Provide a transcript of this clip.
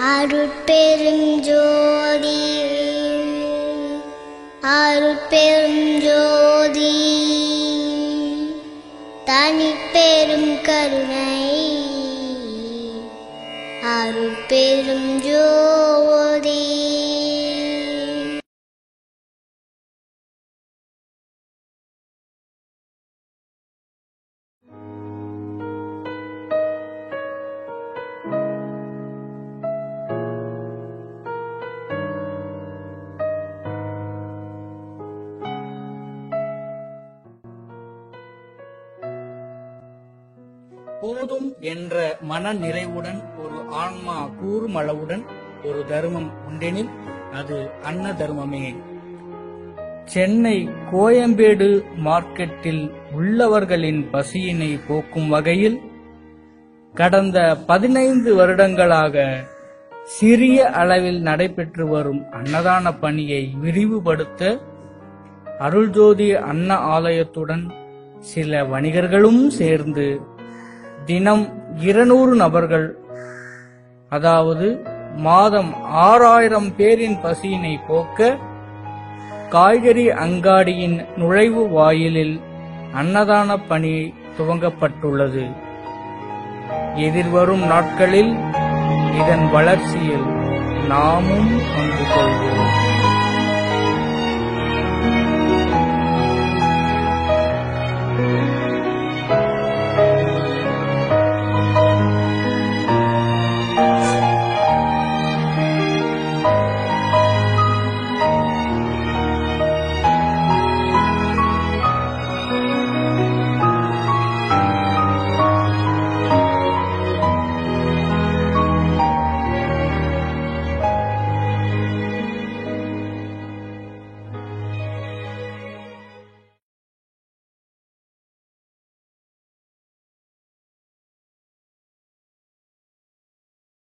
அருட்பெரும் ஜோதி அருட்பெரும் ஜோதி தனிப்பெரும் கருணை அருட்பெரும் ஜோதி. போதும் என்ற மன நிறைவுடன் ஒரு ஆன்மா கூறுமளவுடன் ஒரு தர்மம் உண்டெனில் அது அன்ன தர்மமே. சென்னை கோயம்பேடு மார்க்கெட்டில் உள்ளவர்களின் பசியினை போக்கும் வகையில் கடந்த 15 வருடங்களாக சிறிய அளவில் நடைபெற்று வரும் அன்னதான பணியை விரிவுபடுத்த அருள்ஜோதி அன்ன ஆலயத்துடன் சில வணிகர்களும் சேர்ந்து தினம் 200 நபர்கள், அதாவது மாதம் 6000 பேரின் பசியினை போக்க காய்கறி அங்காடியின் நுழைவு வாயிலில் அன்னதான பணி துவங்கப்பட்டுள்ளது. எதிர்வரும் நாட்களில் இதன் வளர்ச்சியில் நாமும் பங்கு கொள்வோம்.